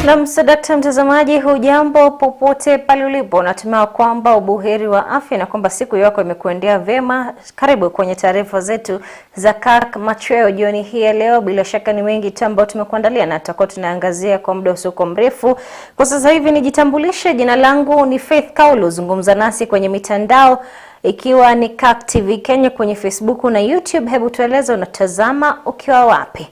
Na msadakta mtazamaji, hujambo popote pale ulipo, natumai kwamba ubuheri wa afya na kwamba siku yako imekuendea vema. Karibu kwenye taarifa zetu za Kirk Machweo jioni hii ya leo. Bila shaka ni mengi tu ambayo tumekuandalia na tutakuwa tunaangazia kwa muda usio mrefu. Kwa sasa hivi nijitambulishe, jina langu ni Faith Kaulu. Zungumza nasi kwenye mitandao ikiwa ni Kirk TV Kenya kwenye Facebook na YouTube. Hebu tueleze unatazama ukiwa wapi?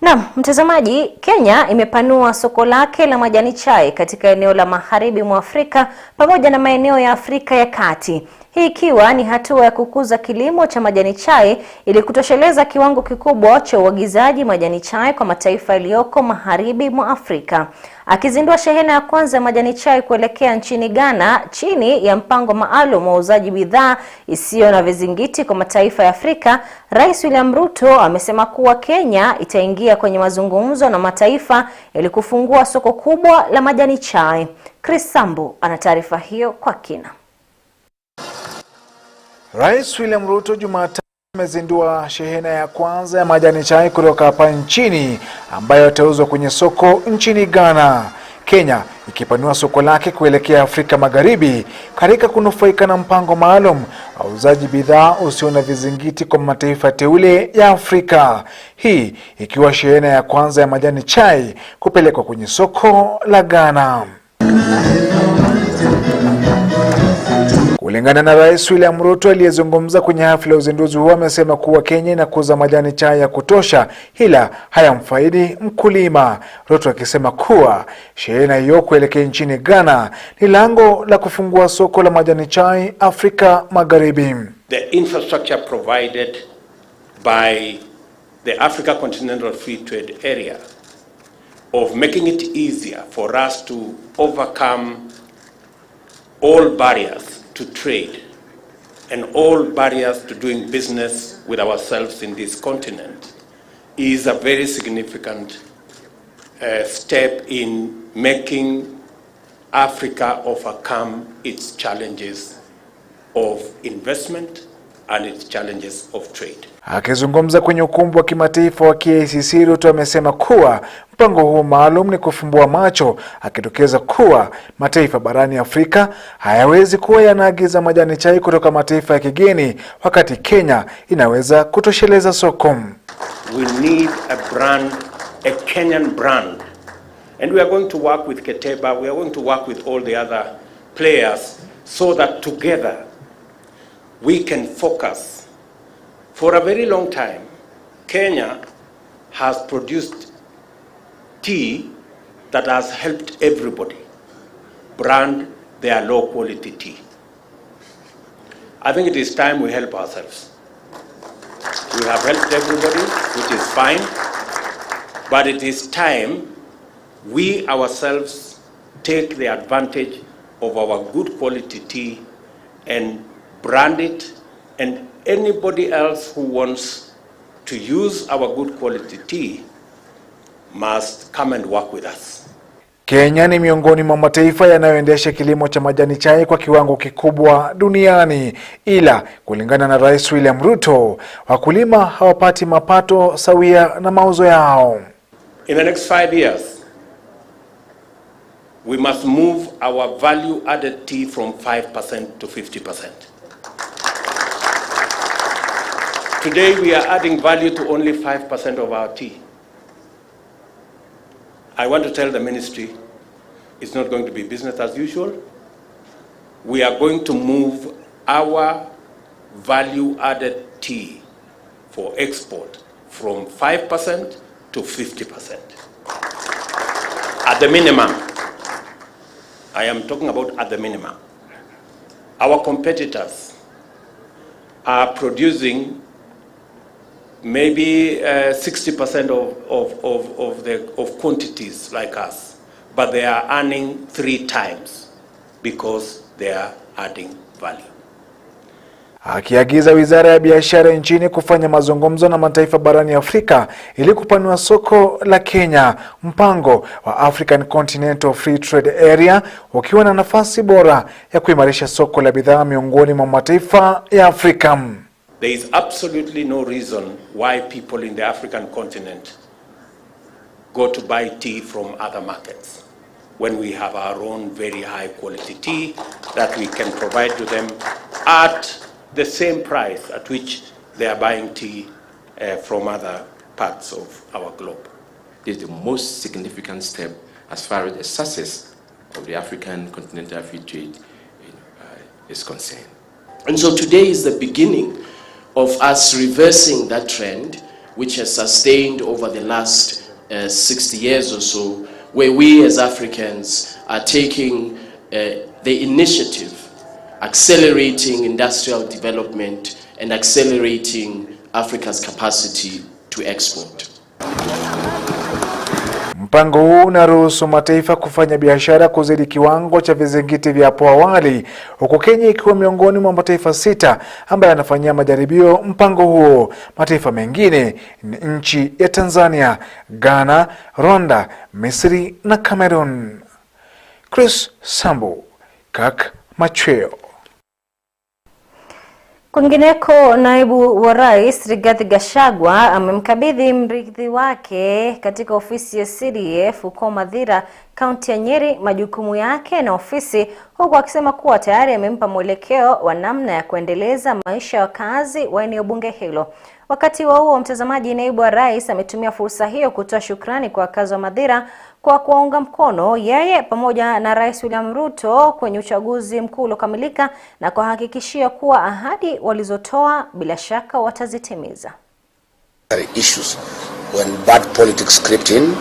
Naam, mtazamaji, Kenya imepanua soko lake la majani chai katika eneo la magharibi mwa Afrika pamoja na maeneo ya Afrika ya Kati. Hii ikiwa ni hatua ya kukuza kilimo cha majani chai ili kutosheleza kiwango kikubwa cha uagizaji majani chai kwa mataifa yaliyoko magharibi mwa Afrika. Akizindua shehena ya kwanza ya majani chai kuelekea nchini Ghana chini ya mpango maalum wa uuzaji bidhaa isiyo na vizingiti kwa mataifa ya Afrika, Rais William Ruto amesema kuwa Kenya itaingia kwenye mazungumzo na mataifa ili kufungua soko kubwa la majani chai. Chris Sambu ana taarifa hiyo kwa kina. Rais William Ruto Jumatatu amezindua shehena ya kwanza ya majani chai kutoka hapa nchini ambayo yatauzwa kwenye soko nchini Ghana. Kenya ikipanua soko lake kuelekea Afrika Magharibi katika kunufaika na mpango maalum wa uuzaji bidhaa usio na vizingiti kwa mataifa teule ya Afrika. Hii ikiwa shehena ya kwanza ya majani chai kupelekwa kwenye soko la Ghana. Kulingana na Rais William Ruto aliyezungumza kwenye hafla ya uzinduzi huo, amesema kuwa Kenya inakuza majani chai ya kutosha ila hayamfaidi mkulima. Ruto akisema kuwa shehena hiyo kuelekea nchini Ghana ni lango la kufungua soko la majani chai Afrika Magharibi. The infrastructure provided by the Africa Continental Free Trade Area of making it easier for us to overcome all barriers to trade and all barriers to doing business with ourselves in this continent is a very significant step in making Africa overcome its challenges of investment and its challenges of trade. Akizungumza kwenye ukumbi wa kimataifa wa KICC, Ruto amesema kuwa mpango huu maalum ni kufumbua macho, akidokeza kuwa mataifa barani Afrika hayawezi kuwa yanaagiza majani chai kutoka mataifa ya kigeni wakati Kenya inaweza kutosheleza soko. We need a brand, a Kenyan brand. And we are going to work with Keteba, we are going to work with all the other players so that together we can focus. For a very long time, Kenya has produced tea that has helped everybody brand their low quality tea. I think it is time we help ourselves. We have helped everybody, which is fine, but it is time we ourselves take the advantage of our good quality tea and brand it, and anybody else who wants to use our good quality tea must come and work with us. Kenya ni miongoni mwa mataifa yanayoendesha kilimo cha majani chai kwa kiwango kikubwa duniani, ila kulingana na Rais William Ruto, wakulima hawapati mapato sawia na mauzo yao. In the next 5 years, we must move our value added tea from 5% to 50%. Today we are adding value to only 5% of our tea. I want to tell the ministry it's not going to be business as usual. We are going to move our value added tea for export from 5% to 50%. At the minimum, I am talking about at the minimum. Our competitors are producing maybe 60% of quantities like us, but they are earning 3 times because they are adding value. Akiagiza Wizara ya Biashara nchini kufanya mazungumzo na mataifa barani Afrika ili kupanua soko la Kenya, mpango wa African Continental Free Trade Area ukiwa na nafasi bora ya kuimarisha soko la bidhaa miongoni mwa mataifa ya Afrika. There is absolutely no reason why people in the African continent go to buy tea from other markets when we have our own very high quality tea that we can provide to them at the same price at which they are buying tea from other parts of our globe. This is the most significant step as far as the success of the African continental free trade is concerned. And so today is the beginning of us reversing that trend, which has sustained over the last 60 years or so, where we as Africans are taking the initiative, accelerating industrial development and accelerating Africa's capacity to export. Mpango huu unaruhusu mataifa kufanya biashara kuzidi kiwango cha vizingiti vya hapo awali, huku Kenya ikiwa miongoni mwa mataifa 6 ambayo yanafanyia majaribio mpango huo. Mataifa mengine ni nchi ya Tanzania, Ghana, Rwanda, Misri na Cameroon. Chris Sambu, Kirk Machweo. Kwingineko, naibu wa rais Rigathi Gachagua amemkabidhi mrithi wake katika ofisi ya CDF huko Mathira, kaunti ya Nyeri, majukumu yake na ofisi, huku akisema kuwa tayari amempa mwelekeo wa namna ya kuendeleza maisha ya wakazi wa eneo bunge hilo. Wakati huo mtazamaji, naibu wa rais ametumia fursa hiyo kutoa shukrani kwa wakazi wa Mathira kwa kuunga mkono yeye pamoja na Rais William Ruto kwenye uchaguzi mkuu uliokamilika na kuhakikishia kuwa ahadi walizotoa bila shaka watazitimiza. Issues when bad politics crept in,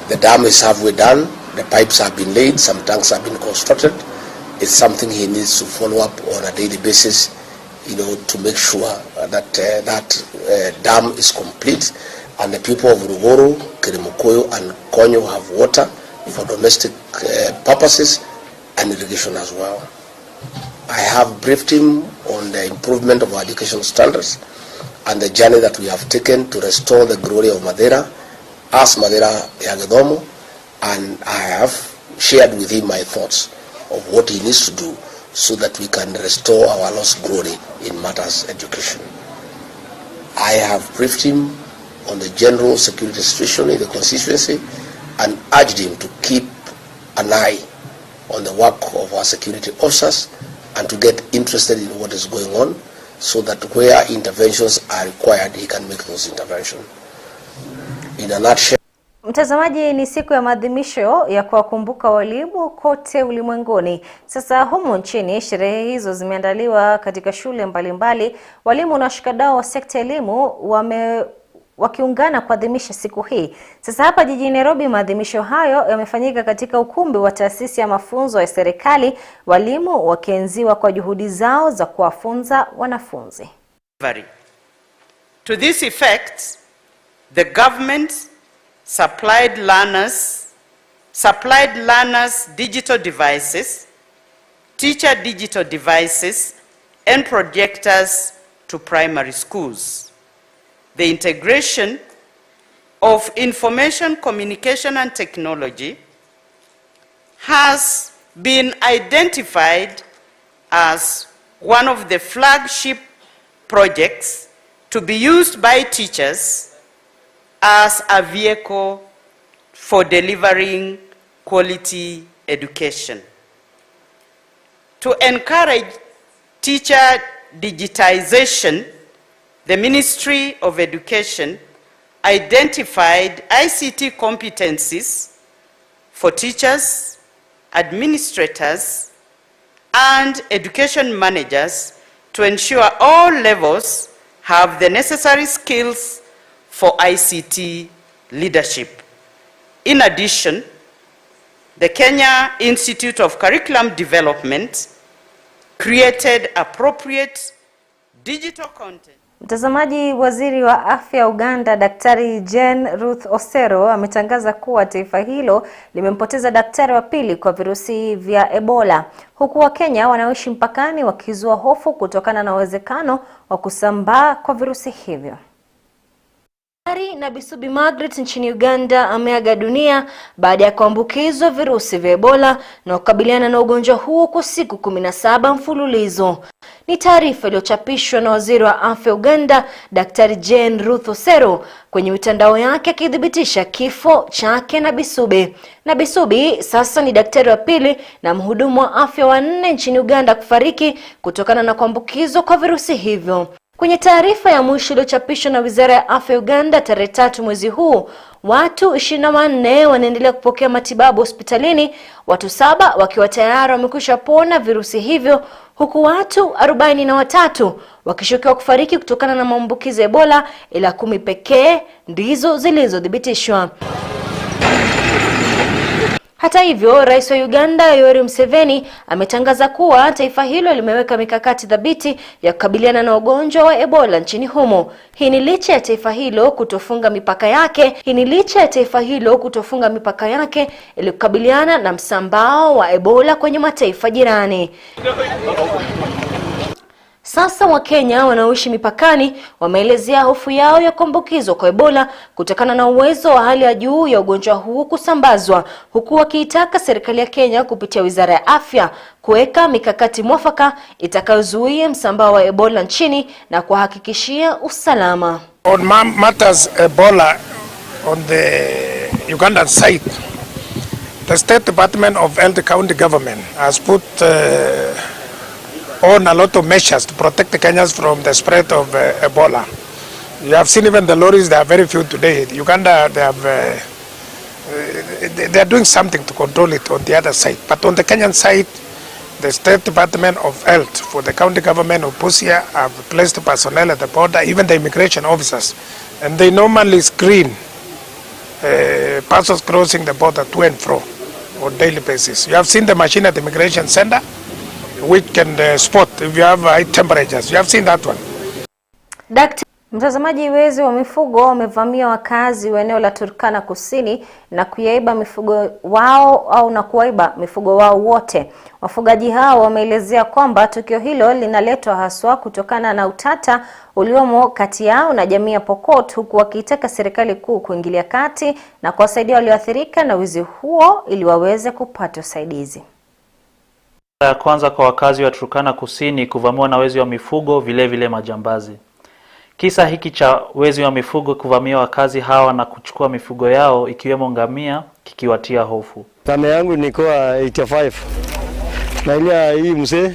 the dam is halfway done, the pipes have been laid, some tanks have been constructed. It's something he needs to follow up on a daily basis, to make sure that dam is complete and the people of Ruguru, Kirk and Konyo have water for domestic purposes and irrigation as well. I have briefed him on the improvement of our education standards and the journey that we have taken to restore the glory of Mathira as Mathira Yagedomo, and I have shared with him my thoughts of what he needs to do so that we can restore our lost glory in matters education. I have briefed him on the general security situation in the constituency and urged him to keep an eye on the work of our security officers and to get interested in what is going on so that where interventions are required, he can make those interventions. In a nutshell, mtazamaji, ni siku ya maadhimisho ya kuwakumbuka walimu kote ulimwenguni. Sasa humu nchini sherehe hizo zimeandaliwa katika shule mbalimbali. Walimu na washikadau wa sekta elimu wakiungana kuadhimisha siku hii. Sasa hapa jijini Nairobi, maadhimisho hayo yamefanyika katika ukumbi wa taasisi ya mafunzo ya serikali, walimu wakienziwa kwa juhudi zao za kuwafunza wanafunzi. To this effect, the government supplied learners digital devices, teacher digital devices, and projectors to primary schools. The integration of information, communication, and technology has been identified as one of the flagship projects to be used by teachers as a vehicle for delivering quality education. To encourage teacher digitization, the Ministry of Education identified ICT competencies for teachers, administrators, and education managers to ensure all levels have the necessary skills for ICT leadership. In addition, the Kenya Institute of Curriculum Development created appropriate digital content. Mtazamaji, waziri wa afya Uganda Daktari Jane Ruth Osero ametangaza kuwa taifa hilo limempoteza daktari wa pili kwa virusi vya Ebola, huku Wakenya wanaoishi mpakani wakizua hofu kutokana na uwezekano wa kusambaa kwa virusi hivyo. Daktari Nabisubi Margaret nchini Uganda ameaga dunia baada ya kuambukizwa virusi vya Ebola na kukabiliana na ugonjwa huo kwa siku 17 mfululizo. Ni taarifa iliyochapishwa na Waziri wa Afya Uganda, Daktari Jane Ruth Osero kwenye mitandao yake akithibitisha kifo chake Nabisubi. Nabisubi sasa ni daktari wa pili na mhudumu wa afya wa 4 nchini Uganda kufariki kutokana na kuambukizwa kwa virusi hivyo. Kwenye taarifa ya mwisho iliyochapishwa na Wizara ya Afya Uganda tarehe 3 mwezi huu, watu 24 wanaendelea kupokea matibabu hospitalini, watu 7 wakiwa tayari wamekwisha pona virusi hivyo, huku watu 43 wakishukiwa kufariki kutokana na maambukizi ya Ebola, ila 10 pekee ndizo zilizothibitishwa. Hata hivyo, Rais wa Uganda Yoweri Museveni ametangaza kuwa taifa hilo limeweka mikakati thabiti ya kukabiliana na ugonjwa wa Ebola nchini humo. Hii ni licha ya taifa hilo kutofunga mipaka yake ili kukabiliana na msambao wa Ebola kwenye mataifa jirani. Sasa Wakenya wanaoishi mipakani wameelezea hofu yao ya kuambukizwa kwa Ebola kutokana na uwezo wa hali ya juu ya ugonjwa huu kusambazwa, huku wakiitaka serikali ya Kenya kupitia Wizara ya Afya kuweka mikakati mwafaka itakayozuia msambao wa Ebola nchini na kuhakikishia usalama. On matters Ebola on the Ugandan side, the State Department of Health County Government has put on a lot of measures to protect the Kenyans from the spread of Ebola. You have seen even the lorries, there are very few today. Uganda, they are doing something to control it on the other side. But on the Kenyan side, the State Department of Health for the county government of Busia have placed personnel at the border, even the immigration officers. And they normally screen persons crossing the border to and fro on daily basis. You have seen the machine at the immigration center, which can spot if you have high temperatures. You have seen that one. Mtazamaji, wezi wa mifugo wamevamia wakazi wa eneo la Turkana Kusini na kuiba mifugo wao wote. Wafugaji hao wameelezea kwamba tukio hilo linaletwa haswa kutokana na utata uliomo kati yao na jamii ya Pokot, huku wakiitaka serikali kuu kuingilia kati na kuwasaidia walioathirika na wizi huo ili waweze kupata usaidizi. Ya kwanza kwa wakazi wa Turkana Kusini kuvamiwa na wezi wa mifugo, vile majambazi. Kisa hiki cha wezi wa mifugo kuvamia wakazi hawa na kuchukua mifugo yao ikiwemo ngamia kikiwatia hofu. Kama yangu nilikuwa 85 na ile hii mzee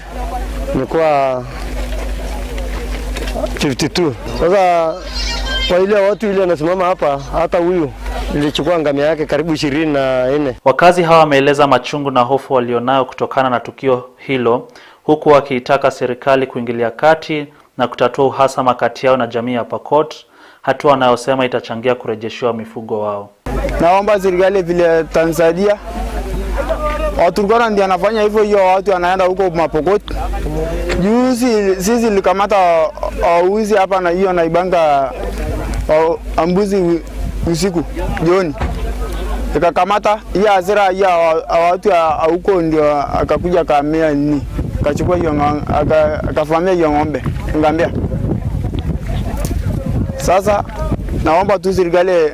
nilikuwa 52. Sasa kwa ile watu ile wanasimama hapa, hata huyu nilichukua ngamia yake karibu 24. Wakazi hawa wameeleza machungu na hofu walionayo kutokana na tukio hilo, huku wakiitaka serikali kuingilia kati na kutatua uhasama kati yao na jamii ya Pokot, hatua wanayosema itachangia kurejeshewa mifugo wao. Naomba serikali vile Tanzania Waturkana ndio anafanya hivyo, hiyo watu wanaenda huko Mapokot. Juzi sisi likamata auzi hapa na hiyo naibanga ambuzi usiku jioni. Ikakamata hiyo hasira ya watu huko, ndio akakuja kamea nini, akachukua hiyo akafamia hiyo ng'ombe ngambia. Sasa naomba tu serikali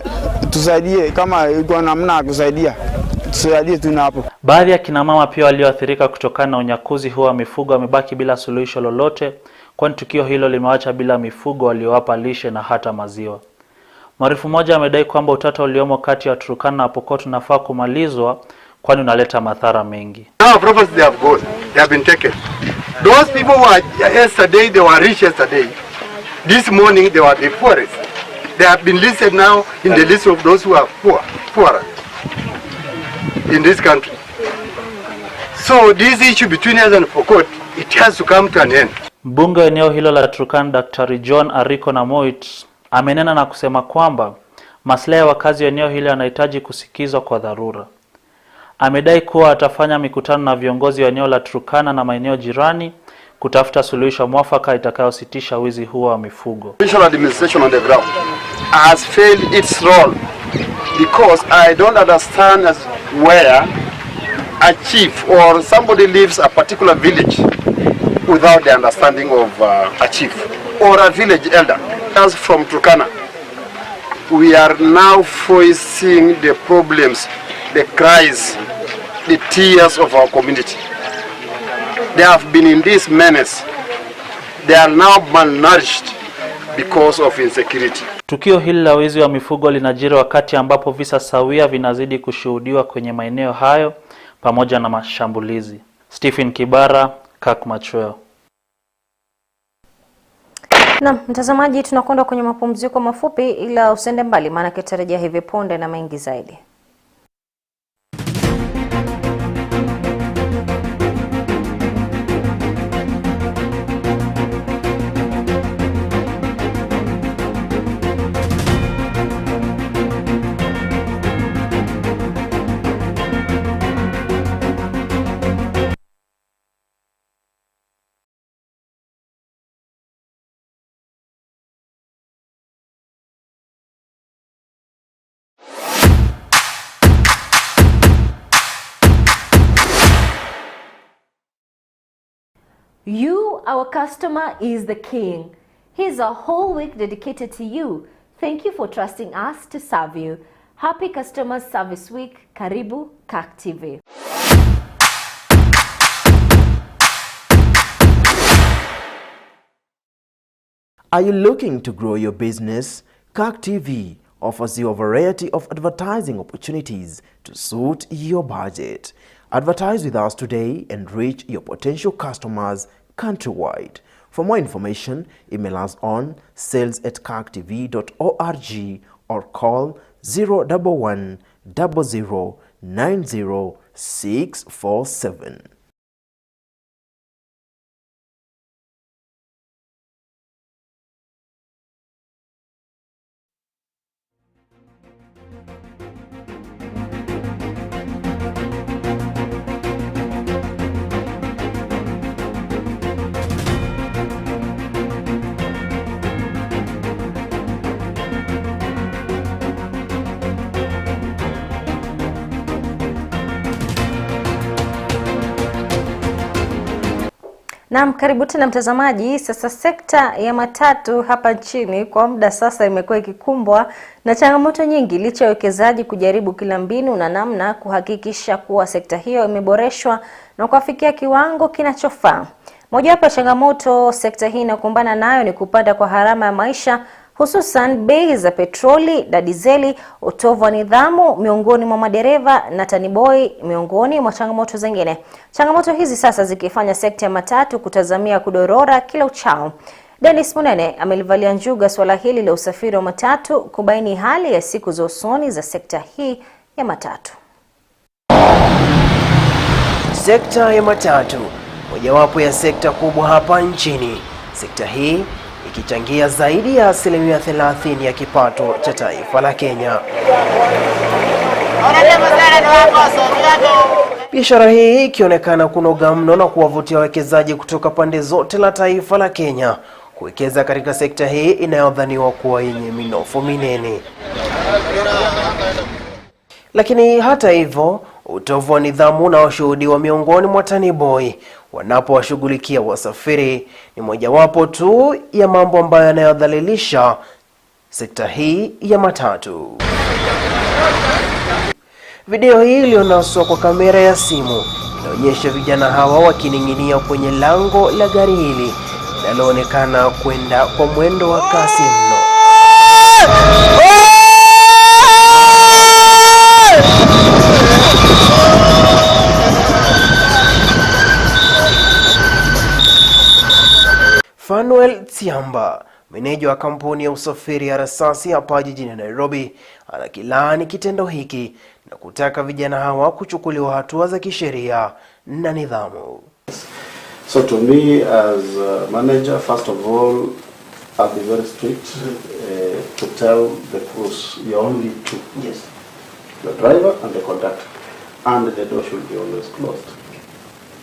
tusaidie, kama iko namna kusaidia tusaidie tu hapo. Baadhi ya kina mama pia walioathirika kutokana na unyakuzi huo wa mifugo wamebaki bila suluhisho lolote, kwani tukio hilo limewaacha bila mifugo waliowapa lishe na hata maziwa. Mwarifu mmoja amedai kwamba utata uliomo kati ya Turkana na Pokot unafaa kumalizwa, kwani unaleta madhara mengi. Now properties they have gone, they have been taken. Those people were yesterday, they were rich yesterday. This morning they were the poorest. They have been listed now in the list of those who are poorer in this country. So this issue between us and Pokot, it has to come to an end. Mbunge wa eneo hilo la Turkana Daktari John Ariko Namoit amenena na kusema kwamba maslahi ya wakazi wa eneo hilo yanahitaji kusikizwa kwa dharura. Amedai kuwa atafanya mikutano na viongozi wa eneo la Turkana na maeneo jirani kutafuta suluhisho mwafaka itakayositisha wizi huo wa mifugo. National administration on the ground has failed its role because I don't understand as where a chief or somebody leaves a particular village without the understanding of a chief or a village elder. As from Turkana, we are now voicing the problems, the cries, the tears of our community. They have been in this menace they are now malnourished because of insecurity. Tukio hili la wizi wa mifugo linajiri wakati ambapo visa sawia vinazidi kushuhudiwa kwenye maeneo hayo pamoja na mashambulizi. Stephen Kibara, Kirk Machweo. Na mtazamaji, tunakwenda kwenye mapumziko mafupi, ila usende mbali maana kitarejea hivi punde na mengi zaidi. You, our customer, is the king. Here's a whole week dedicated to you. Thank you for trusting us to serve you. Happy Customer Service Week. Karibu Kirk TV. Are you looking to grow your business? Kirk TV offers you a variety of advertising opportunities to suit your budget. Advertise with us today and reach your potential customers countrywide. For more information, email us on sales@kirktv.org or call 011 00 90 647. Naam, karibu tena mtazamaji. Sasa sekta ya matatu hapa nchini kwa muda sasa imekuwa ikikumbwa na changamoto nyingi licha ya wekezaji kujaribu kila mbinu na namna kuhakikisha kuwa sekta hiyo imeboreshwa na kufikia kiwango kinachofaa. Mojawapo ya changamoto sekta hii inakumbana nayo ni kupanda kwa gharama ya maisha, hususan bei za petroli na dizeli, utovu wa nidhamu miongoni mwa madereva na taniboi miongoni mwa changamoto zingine. Changamoto hizi sasa zikifanya sekta ya matatu kutazamia kudorora kila uchao. Dennis Munene amelivalia njuga swala hili la usafiri wa matatu kubaini hali ya siku za usoni za sekta hii ya matatu. Sekta ya matatu, mojawapo ya sekta kubwa hapa nchini. Sekta hii ikichangia zaidi ya 30% ya kipato cha taifa la Kenya. Biashara hii ikionekana kunoga mno na kuwavutia wawekezaji kutoka pande zote la taifa la Kenya kuwekeza katika sekta hii inayodhaniwa kuwa yenye minofu minene. Lakini hata hivyo, utovu wa nidhamu na washuhudiwa miongoni mwa taniboi wanapowashughulikia wasafiri ni mojawapo tu ya mambo ambayo yanayodhalilisha sekta hii ya matatu. Video hii iliyonaswa kwa kamera ya simu inaonyesha vijana hawa wakining'inia kwenye lango la gari hili linaloonekana kwenda kwa mwendo wa kasi mno. Fanuel Tsiamba, meneja wa kampuni ya usafiri ya rasasi hapa jijini Nairobi, anakilaani kitendo hiki na kutaka vijana hawa kuchukuliwa hatua za kisheria na nidhamu. So to me as a manager, first of all, I'll be very strict to tell the crews you're only two. Yes. The driver and the conductor. And the door should be always closed.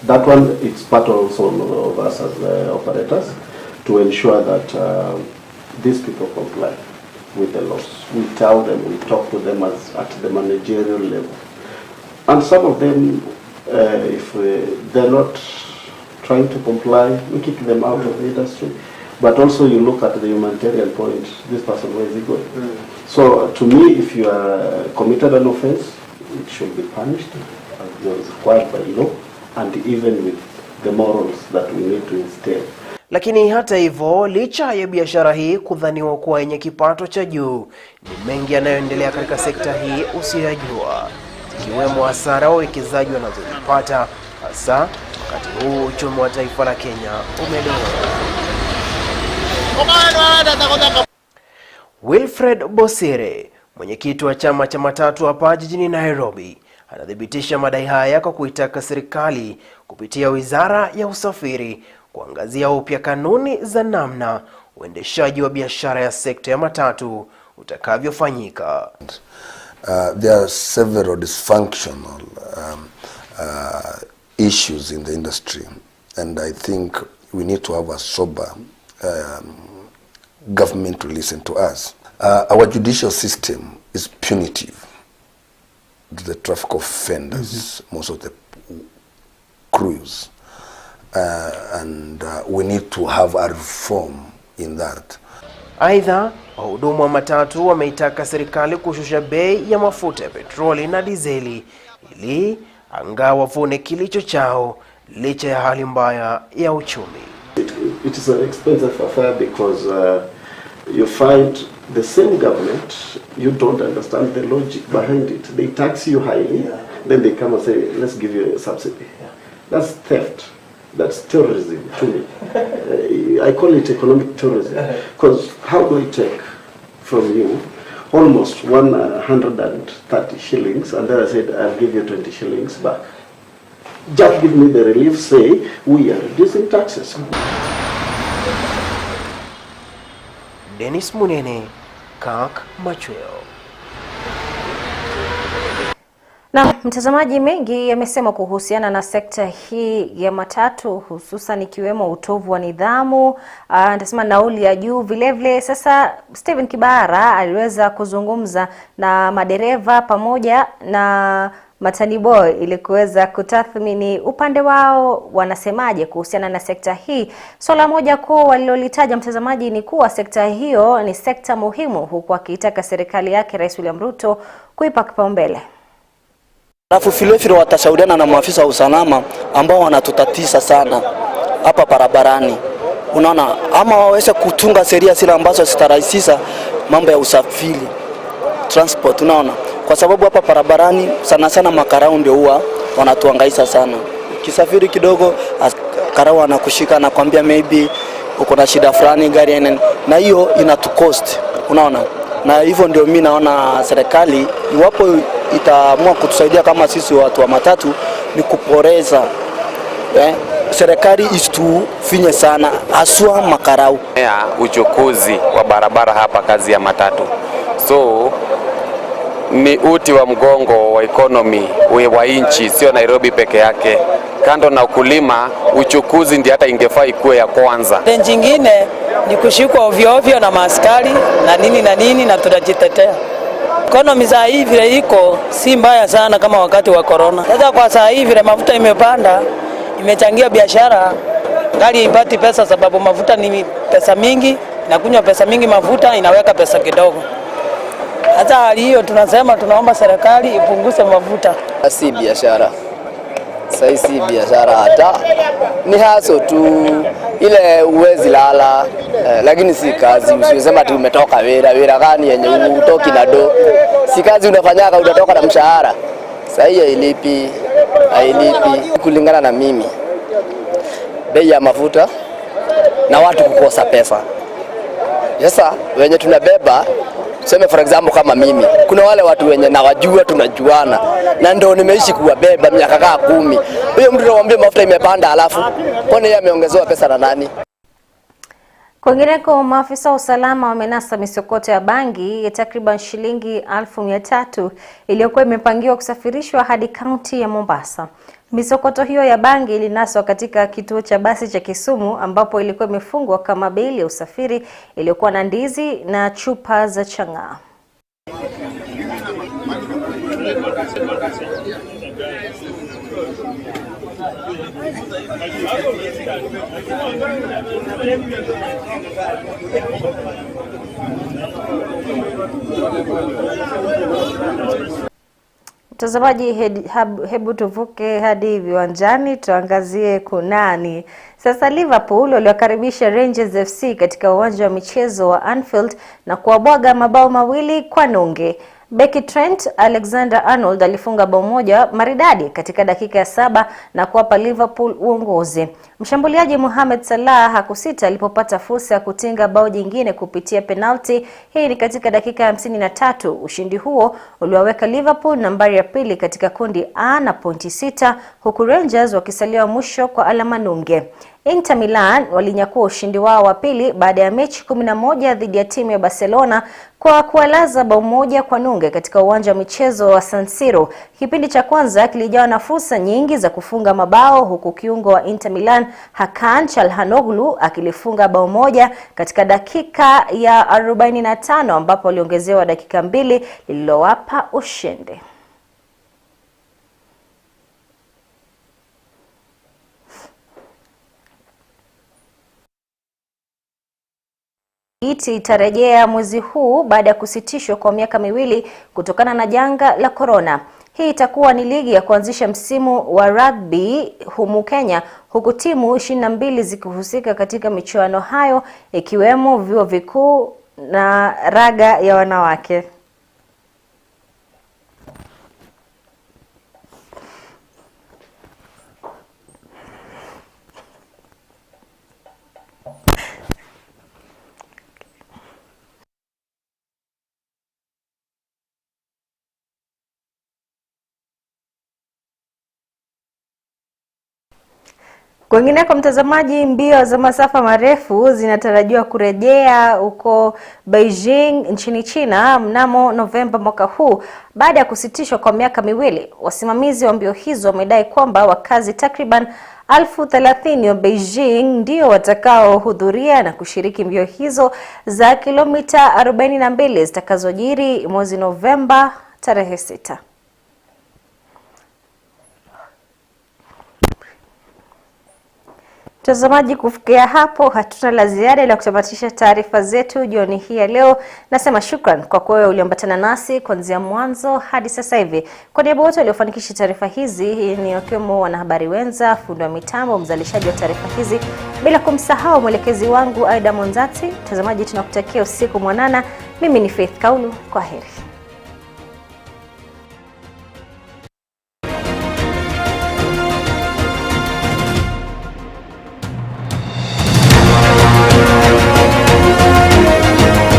That one, it's part also of us as the operators to ensure that these people comply with the laws. We tell them, we talk to them as at the managerial level. And some of them, if they're not trying to comply, we kick them out of the industry. But also you look at the humanitarian point, this person, where is he going? So to me, if you are committed an offense, it should be punished as required by law, and even with the morals that we need to instill. Lakini hata hivyo, licha ya biashara hii kudhaniwa kuwa yenye kipato cha juu, ni mengi yanayoendelea katika sekta hii usiyajua, ikiwemo hasara wawekezaji wanazopata, hasa wakati huu uchumi wa taifa la Kenya umedorora. Wilfred Bosire, mwenyekiti wa chama cha matatu hapa jijini Nairobi, anathibitisha madai haya kwa kuitaka serikali kupitia Wizara ya Usafiri kuangazia upya kanuni za namna uendeshaji wa biashara ya sekta ya matatu utakavyofanyika. There are several dysfunctional issues in the industry, and I think we need to have a sober government to listen to us. Our judicial system is punitive to the traffic offenders, most of the crews. And we need to have a reform in that. Aidha, wahudumu wa matatu wameitaka serikali kushusha bei ya mafuta ya petroli na dizeli ili angalau wavune kilicho chao licha ya hali mbaya ya uchumi. It is an expensive affair because you find the same government, you don't understand the logic behind it. They tax you highly, then they come and say, let's give you a subsidy. That's theft. That's terrorism to me. I call it economic terrorism. Because how do I take from you almost 130 shillings and then I said, I'll give you 20 shillings back? Just give me the relief, say, we are reducing taxes. Dennis Munene, Kirk Machweo. Na mtazamaji, mengi yamesema kuhusiana na sekta hii ya matatu, hususan ikiwemo utovu wa nidhamu, nitasema nauli ya juu vile vile. Sasa Steven Kibara aliweza kuzungumza na madereva pamoja na matani boy ili kuweza kutathmini upande wao wanasemaje kuhusiana na sekta hii. Swala moja kuu walilolitaja mtazamaji ni kuwa sekta hiyo ni sekta muhimu, huku akiitaka serikali yake Rais William Ruto kuipa kipaumbele. Alafu vile watashauriana na maafisa wa usalama ambao wanatutatiza sana hapa barabarani. Unaona, ama waweze kutunga sheria zile ambazo zitarahisisha mambo ya usafiri, transport, unaona. Kwa sababu hapa barabarani sana sana makarau ndio huwa wanatuhangaisha sana. Kisafiri kidogo karau anakushika na kwambia maybe uko na shida fulani gari, na hiyo inatucost, unaona. Na hivyo ndio mimi naona serikali iwapo itaamua kutusaidia kama sisi watu wa matatu ni kuporeza. Serikali isitufinye sana haswa makarau. Uchukuzi wa barabara hapa kazi ya matatu. So ni uti wa mgongo wa economy wa nchi, sio Nairobi peke yake. Kando na ukulima, uchukuzi ndiyo hata ingefaa ikuwe ya kwanza. Nyingine ni kushikwa ovyo ovyo na maaskari na nini na tunajitetea. Economy saa hii vile iko si mbaya sana kama wakati wa corona. Sasa kwa saa hii vile mafuta imepanda, imechangia biashara, gari ipati pesa sababu mafuta ni pesa mingi, inakunywa pesa mingi mafuta, inaweka pesa kidogo. Hata hali hiyo tunasema tunaomba serikali ipunguze mafuta. Si biashara. Sasa si biashara, hata ni haso tu, ile uwezi lala, lakini si kazi. Usisema tu umetoka wera gani yenye utoki na do. Si kazi unafanyaka, utatoka na mshahara. Sasa hiyo hailipi kulingana na mimi. Bei ya mafuta na watu kukosa pesa. Sasa wenye tunabeba, tuseme for example kama mimi, kuna wale watu wenye nawajua, tunajuana na ndio nimeishi kuwabeba miaka kama 10. Huyo mtu anamwambia mafuta imepanda, alafu kwani yeye ameongezewa pesa na nani? Kwingineko, maafisa wa usalama wamenasa misokoto ya bangi ya takriban shilingi 1,300 iliyokuwa imepangiwa kusafirishwa hadi kaunti ya Mombasa. Misokoto hiyo ya bangi ilinaswa katika kituo cha basi cha Kisumu, ambapo ilikuwa imefungwa kama beli ya usafiri iliyokuwa na ndizi na chupa za chang'aa. Mtazamaji, hebu tuvuke hadi viwanjani tuangazie kunani. Sasa Liverpool waliwakaribisha Rangers FC katika uwanja wa michezo wa Anfield na kuwabwaga mabao 2 kwa nunge. Beki Trent Alexander-Arnold alifunga bao moja maridadi katika dakika ya 7 na kuwapa Liverpool uongozi. Mshambuliaji Mohamed Salah hakusita alipopata fursa ya kutinga bao jingine kupitia penalti. Hii ni katika dakika ya 53. Ushindi huo uliwaweka Liverpool nambari ya pili katika kundi A na pointi 6, huku Rangers wakisalia mwisho kwa alama nunge. Inter Milan walinyakua ushindi wao wa pili baada ya mechi 11 dhidi ya timu ya Barcelona kwa kuwalaza bao moja kwa nunge katika uwanja wa michezo wa San Siro. Kipindi cha kwanza kilijawa na fursa nyingi za kufunga mabao, huku kiungo wa Inter Milan Hakan Çalhanoğlu akilifunga bao moja katika dakika ya 45 ambapo aliongezewa dakika 2 lililowapa ushindi. Itarejea mwezi huu baada ya kusitishwa kwa miaka 2 kutokana na janga la corona. Hii itakuwa ni ligi ya kuanzisha msimu wa rugby humu Kenya, huku timu 22 zikihusika katika michuano hayo, ikiwemo vyuo vikuu na raga ya wanawake. Kwingineko mtazamaji, mbio za masafa marefu zinatarajiwa kurejea huko Beijing nchini China mnamo Novemba mwaka huu baada ya kusitishwa kwa miaka 2. Wasimamizi wa mbio hizo wamedai kwamba wakazi takriban 30,000 wa Beijing ndio watakaohudhuria na kushiriki mbio hizo za kilomita 42 zitakazojiri mwezi Novemba tarehe 6. Mtazamaji, kufikia hapo hatuna la ziada ila kutamatisha taarifa zetu jioni hii ya leo. Nasema shukran kwa kuwa uliambatana nasi kuanzia mwanzo hadi sasa hivi. Kwa niaba wote waliofanikisha taarifa hizi, ni wakiwemo wanahabari wenza, fundi wa mitambo, mzalishaji wa taarifa hizi, bila kumsahau mwelekezi wangu Aida Monzati. Mtazamaji, tunakutakia usiku mwanana. Mimi ni Faith Kaulu. Kwaheri.